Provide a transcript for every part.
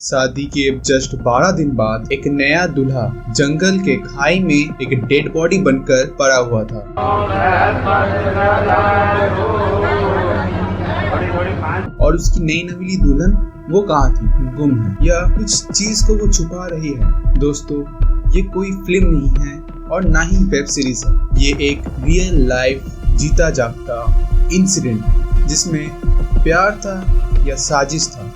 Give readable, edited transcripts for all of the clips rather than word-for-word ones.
शादी के जस्ट 12 दिन बाद एक नया दूल्हा जंगल के खाई में एक डेड बॉडी बनकर पड़ा हुआ था। और उसकी नई नवीली दुल्हन वो कहाँ थी? गुम है या कुछ चीज को वो छुपा रही है। दोस्तों, ये कोई फिल्म नहीं है और ना ही वेब सीरीज है। ये एक रियल लाइफ जीता जागता इंसिडेंट जिसमें प्यार था या साजिश था,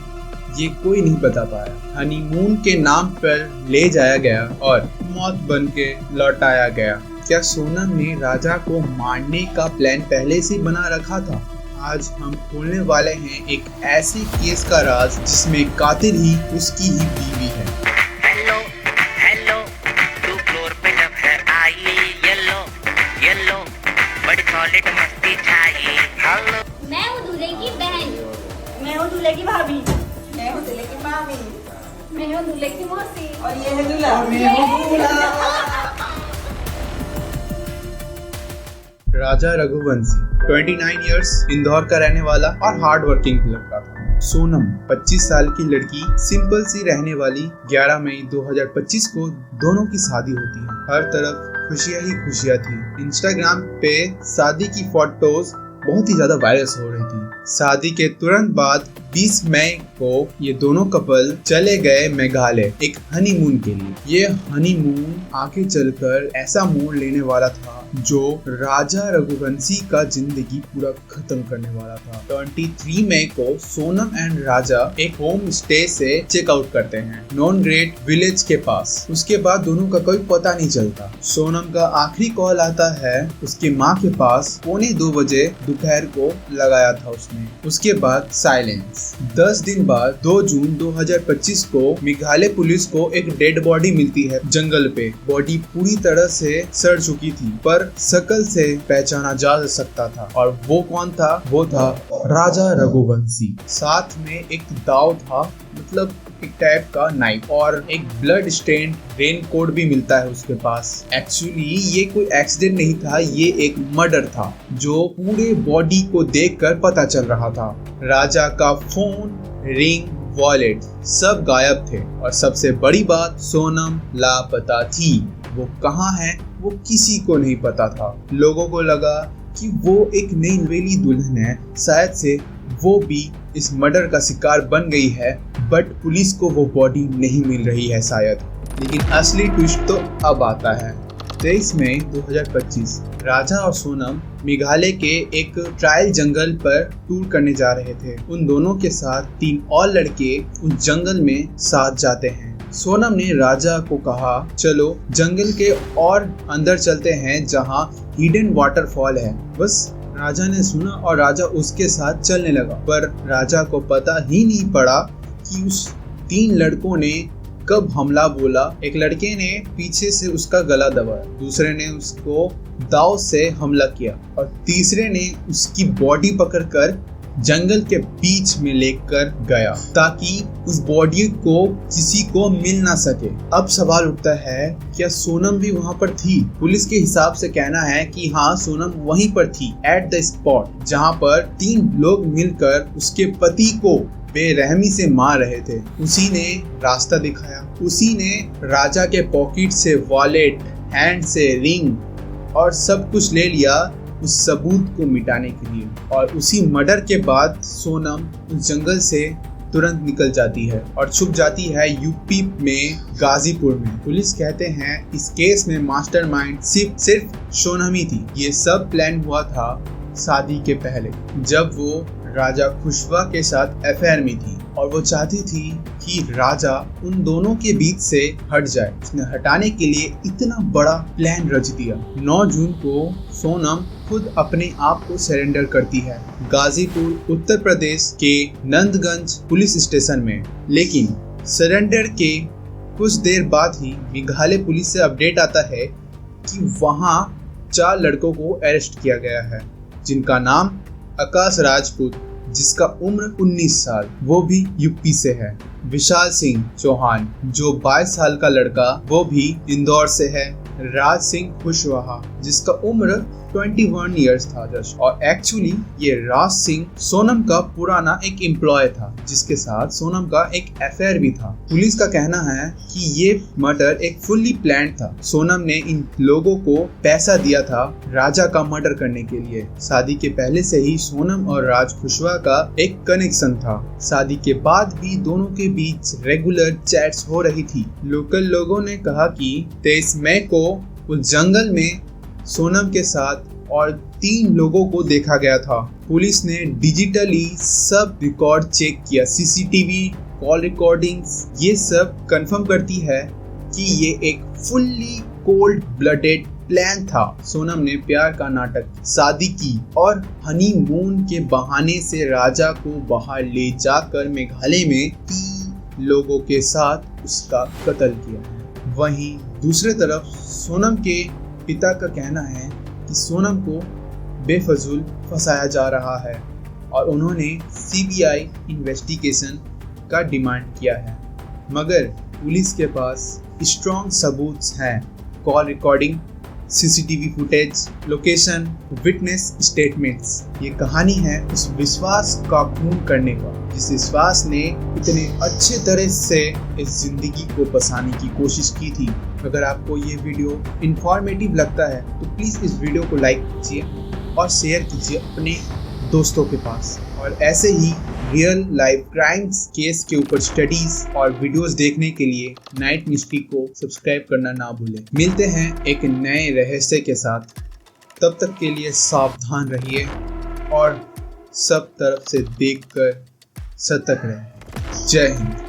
ये कोई नहीं बता पाया। हनीमून के नाम पर ले जाया गया और मौत बन के लौटाया गया। क्या सोनम ने राजा को मारने का प्लान पहले से बना रखा था? आज हम खोलने वाले हैं एक ऐसे केस का राज जिसमें कातिल ही उसकी ही बीवी है। हेलो हेलो, तू फ्लोर पे जब है आई, येलो येलो बड़ी सॉलिड मस्ती छाई। हेलो, मैं हूँ दूल्हे की बहन, मैं हूँ दूल्हे की भाभी, मैं हूँ दूल्हे की मामी, मैं हूँ दूल्हे की मौसी और ये है दूल्हा। राजा रघुवंशी 29 इयर्स इंदौर का रहने वाला और हार्ड वर्किंग लड़का था। सोनम 25 साल की लड़की, सिंपल सी रहने वाली। 11 मई 2025 को दोनों की शादी होती है। हर तरफ खुशियां ही खुशियां थी। इंस्टाग्राम पे शादी की फोटोज बहुत ही ज्यादा वायरल हो रही थी। शादी के तुरंत बाद 20 मई को ये दोनों कपल चले गए मेघालय एक हनीमून के लिए। ये हनीमून आगे चलकर ऐसा मोड़ लेने वाला था जो राजा रघुवंशी का जिंदगी पूरा खत्म करने वाला था। 23 मई को सोनम एंड राजा एक होम स्टे से चेकआउट करते हैं नॉन ग्रेट विलेज के पास। उसके बाद दोनों का कोई पता नहीं चलता। सोनम का आखिरी कॉल आता है उसकी माँ के पास 1:45 बजे दोपहर को लगाया था उसने। उसके बाद साइलेंस। 10 दिन बाद 2 जून 2025 को मेघालय पुलिस को एक डेड बॉडी मिलती है जंगल पे। बॉडी पूरी तरह से सड़ चुकी थी पर शक्ल से पहचाना जा सकता था। और वो कौन था? वो था राजा रघुवंशी। साथ में एक दाव था, मतलब एक टाइप का नाइफ, और एक ब्लड स्टेन रेनकोट भी मिलता है उसके पास। एक्चुअली ये कोई एक्सीडेंट नहीं था, ये एक मर्डर था जो पूरे बॉडी को देखकर पता चल रहा था। राजा का फोन, रिंग, वॉलेट सब गायब थे और सबसे बड़ी बात, सोनम लापता थी। वो कहाँ है वो किसी को नहीं पता था। लोगों को लगा कि वो एक नई नवेली दुल्हन है, शायद से वो भी इस मर्डर का शिकार बन गई है, बट पुलिस को वो बॉडी नहीं मिल रही है शायद। लेकिन असली ट्विस्ट तो अब आता है। 23 मई 2025 राजा और सोनम मेघालय के एक ट्रायल जंगल पर टूर करने जा रहे थे। उन दोनों के साथ 3 और लड़के उस जंगल में साथ जाते हैं। सोनम ने राजा को कहा, चलो जंगल के और अंदर चलते हैं जहां हिडन वाटरफॉल है। बस राजा ने सुना और राजा उसके साथ चलने लगा। पर राजा को पता ही नहीं पड़ा कि उस 3 लड़कों ने कब हमला बोला। एक लड़के ने पीछे से उसका गला दबाया, दूसरे ने उसको दाव से हमला किया और तीसरे ने उसकी बॉडी पकड़कर जंगल के बीच में लेकर गया ताकि उस बॉडी को किसी को मिल ना सके। अब सवाल उठता है, क्या सोनम भी वहां पर थी? पुलिस के हिसाब से कहना है कि हाँ, सोनम वहीं पर थी एट द स्पॉट जहां पर 3 लोग मिलकर उसके पति को बेरहमी से मार रहे थे। उसी ने रास्ता दिखाया, उसी ने राजा के पॉकेट से वॉलेट, हैंड से रिंग और सब कुछ ले लिया उस सबूत को मिटाने के लिए। और उसी मर्डर के बाद सोनम उस जंगल से तुरंत निकल जाती है और छुप जाती है यूपी में गाजीपुर में। पुलिस कहते हैं इस केस में मास्टरमाइंड सिर्फ सोनम ही थी। ये सब प्लान हुआ था शादी के पहले, जब वो राजा खुशवा के साथ अफेयर में थी और वो चाहती थी कि राजा उन दोनों के बीच से हट जाए। उसने हटाने के लिए इतना बड़ा प्लान रच दिया। 9 जून को सोनम खुद अपने आप को सरेंडर करती है गाजीपुर उत्तर प्रदेश के नंदगंज पुलिस स्टेशन में। लेकिन सरेंडर के कुछ देर बाद ही मेघालय पुलिस से अपडेट आता है कि वहाँ 4 लड़कों को अरेस्ट किया गया है, जिनका नाम आकाश राजपूत, जिसका उम्र 19 साल, वो भी यूपी से है। विशाल सिंह चौहान जो 22 साल का लड़का, वो भी इंदौर से है। राज सिंह कुशवाहा जिसका उम्र 21 इयर्स था जस्ट, और एक्चुअली ये राज सिंह सोनम का पुराना एक एम्प्लॉय था जिसके साथ सोनम का एक अफेयर भी था। पुलिस का कहना है कि ये मर्डर एक फुल्ली प्लान्ड था। सोनम ने इन लोगों को पैसा दिया था राजा का मर्डर करने के लिए। शादी के पहले से ही सोनम और राज कुशवाहा का एक कनेक्शन था। शादी के बाद भी दोनों के बीच रेगुलर चैट्स हो रही थी। लोकल लोगों ने कहा कि 23 मई को उस जंगल में सोनम के साथ और 3 लोगों को देखा गया था। पुलिस ने डिजिटली सब रिकॉर्ड चेक किया, सीसीटीवी, कॉल रिकॉर्डिंग्स, ये सब कंफर्म करती है कि ये एक फुल्ली कोल्ड ब्लडेड प्लान था। सोनम ने प्यार का नाटक, शादी की और हनीमून के बहाने से राजा को बाहर ले जाकर मेघालय में 3 लोगों के साथ उसका कत्ल किया है। वहीं दूसरे तरफ सोनम के पिता का कहना है कि सोनम को बेफजूल फंसाया जा रहा है और उन्होंने सीबीआई इन्वेस्टिगेशन का डिमांड किया है, मगर पुलिस के पास स्ट्रॉन्ग सबूत हैं, call recording, CCTV footage, location, witness statements. ये कहानी है उस विश्वास का खून करने का जिस विश्वास ने इतने अच्छे तरह से इस जिंदगी को बसाने की कोशिश की थी। अगर आपको ये वीडियो इंफॉर्मेटिव लगता है तो प्लीज़ इस वीडियो को लाइक कीजिए और शेयर कीजिए अपने दोस्तों के पास, और ऐसे ही रियल लाइफ क्राइम्स केस के ऊपर स्टडीज और वीडियोस देखने के लिए नाइट मिस्ट्री को सब्सक्राइब करना ना भूलें। मिलते हैं एक नए रहस्य के साथ, तब तक के लिए सावधान रहिए और सब तरफ से देखकर सतर्क रहें। जय हिंद।